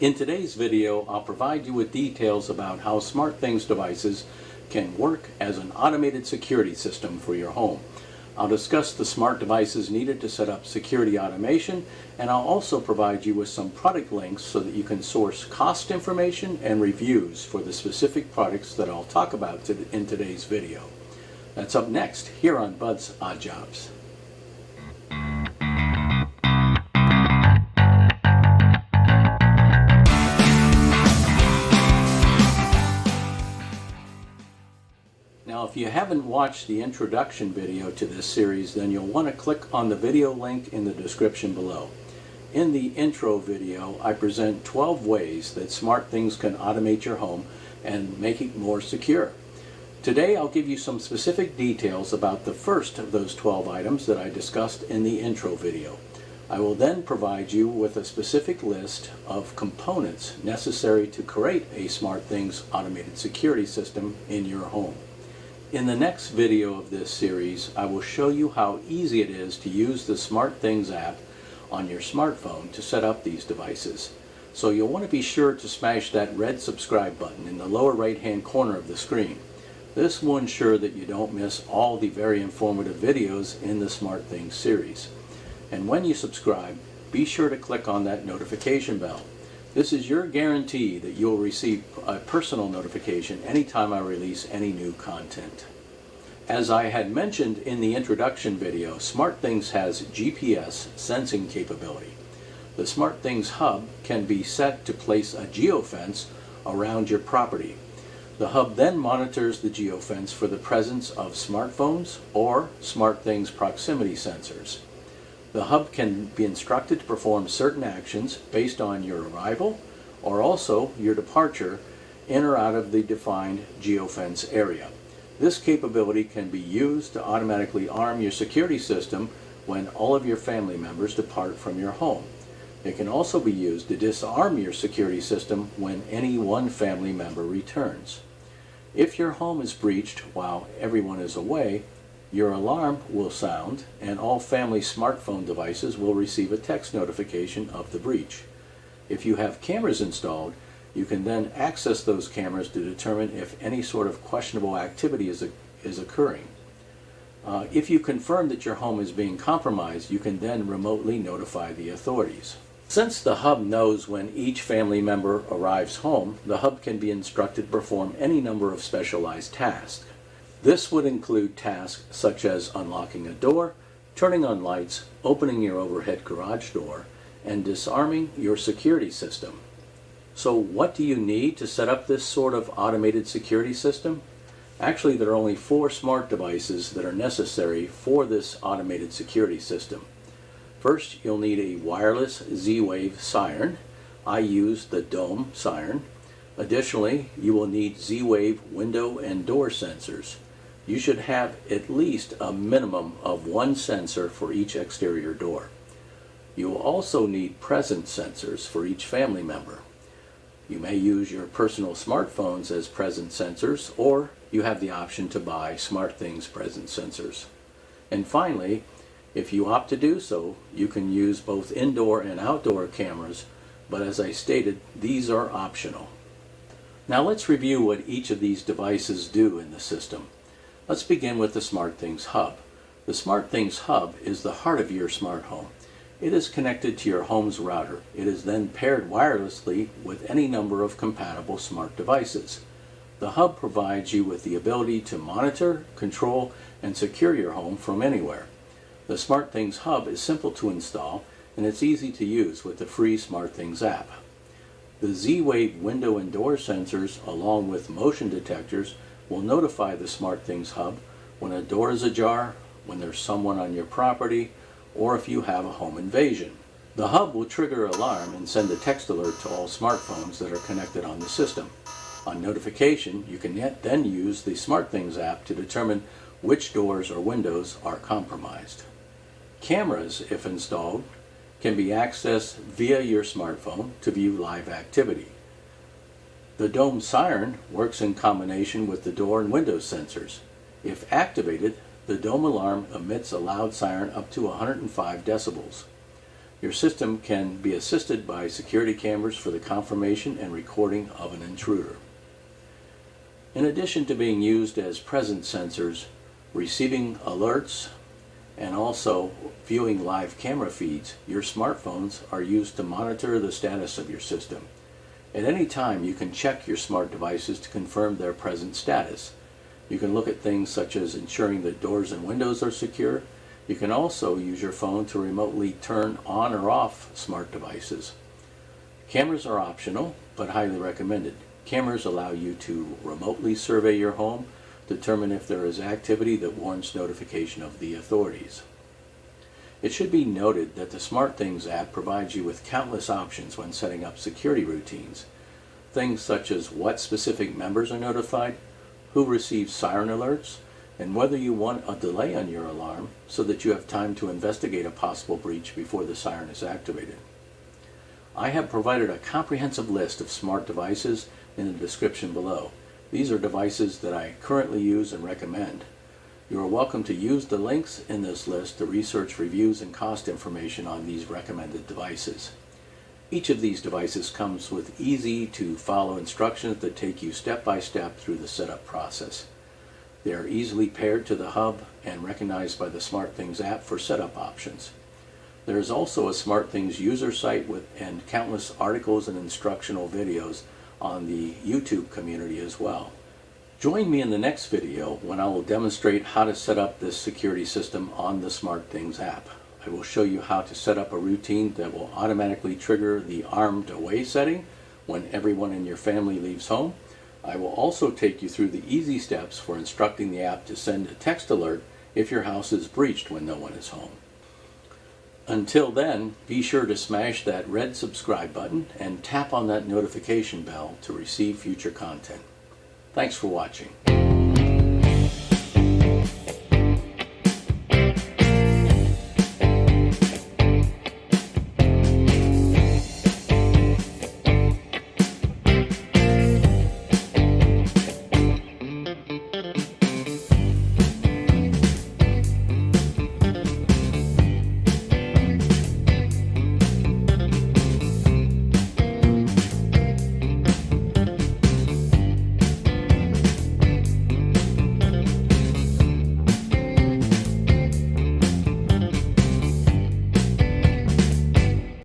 In today's video, I'll provide you with details about how SmartThings devices can work as an automated security system for your home. I'll discuss the smart devices needed to set up security automation, and I'll also provide you with some product links so that you can source cost information and reviews for the specific products that I'll talk about in today's video. That's up next here on Bud's Odd Jobs. Now, if you haven't watched the introduction video to this series, then you'll want to click on the video link in the description below. In the intro video, I present 12 ways that SmartThings can automate your home and make it more secure. Today, I'll give you some specific details about the first of those 12 items that I discussed in the intro video. I will then provide you with a specific list of components necessary to create a SmartThings automated security system in your home. In the next video of this series, I will show you how easy it is to use the SmartThings app on your smartphone to set up these devices. So you'll want to be sure to smash that red subscribe button in the lower right hand corner of the screen. This will ensure that you don't miss all the very informative videos in the SmartThings series. And when you subscribe, be sure to click on that notification bell. This is your guarantee that you'll receive a personal notification anytime I release any new content. As I had mentioned in the introduction video, SmartThings has GPS sensing capability. The SmartThings Hub can be set to place a geofence around your property. The hub then monitors the geofence for the presence of smartphones or SmartThings proximity sensors. The hub can be instructed to perform certain actions based on your arrival or also your departure in or out of the defined geofence area. This capability can be used to automatically arm your security system when all of your family members depart from your home. It can also be used to disarm your security system when any one family member returns. If your home is breached while everyone is away, your alarm will sound and all family smartphone devices will receive a text notification of the breach. If you have cameras installed, you can then access those cameras to determine if any sort of questionable activity is occurring. If you confirm that your home is being compromised, you can then remotely notify the authorities. Since the hub knows when each family member arrives home, the hub can be instructed to perform any number of specialized tasks. This would include tasks such as unlocking a door, turning on lights, opening your overhead garage door, and disarming your security system. So what do you need to set up this sort of automated security system? Actually, there are only 4 smart devices that are necessary for this automated security system. First, you'll need a wireless Z-Wave siren. I use the Dome siren. Additionally, you will need Z-Wave window and door sensors. You should have at least a minimum of 1 sensor for each exterior door. You will also need presence sensors for each family member. You may use your personal smartphones as presence sensors, or you have the option to buy SmartThings presence sensors. And finally, if you opt to do so, you can use both indoor and outdoor cameras, but as I stated, these are optional. Now let's review what each of these devices do in the system. Let's begin with the SmartThings Hub. The SmartThings Hub is the heart of your smart home. It is connected to your home's router. It is then paired wirelessly with any number of compatible smart devices. The hub provides you with the ability to monitor, control, and secure your home from anywhere. The SmartThings Hub is simple to install and it's easy to use with the free SmartThings app. The Z-Wave window and door sensors, along with motion detectors, will notify the SmartThings Hub when a door is ajar, when there's someone on your property, or if you have a home invasion. The hub will trigger an alarm and send a text alert to all smartphones that are connected on the system. On notification, you can then use the SmartThings app to determine which doors or windows are compromised. Cameras, if installed, can be accessed via your smartphone to view live activity. The Dome siren works in combination with the door and window sensors. If activated, the Dome alarm emits a loud siren up to 105 decibels. Your system can be assisted by security cameras for the confirmation and recording of an intruder. In addition to being used as presence sensors, receiving alerts, and also viewing live camera feeds, your smartphones are used to monitor the status of your system. At any time, you can check your smart devices to confirm their present status. You can look at things such as ensuring that doors and windows are secure. You can also use your phone to remotely turn on or off smart devices. Cameras are optional, but highly recommended. Cameras allow you to remotely survey your home, determine if there is activity that warrants notification of the authorities. It should be noted that the SmartThings app provides you with countless options when setting up security routines. Things such as what specific members are notified, who receives siren alerts, and whether you want a delay on your alarm so that you have time to investigate a possible breach before the siren is activated. I have provided a comprehensive list of smart devices in the description below. These are devices that I currently use and recommend. You are welcome to use the links in this list to research reviews and cost information on these recommended devices. Each of these devices comes with easy to follow instructions that take you step by step through the setup process. They are easily paired to the hub and recognized by the SmartThings app for setup options. There is also a SmartThings user site and countless articles and instructional videos on the YouTube community as well. Join me in the next video when I will demonstrate how to set up this security system on the SmartThings app. I will show you how to set up a routine that will automatically trigger the armed away setting when everyone in your family leaves home. I will also take you through the easy steps for instructing the app to send a text alert if your house is breached when no one is home. Until then, be sure to smash that red subscribe button and tap on that notification bell to receive future content. Thanks for watching.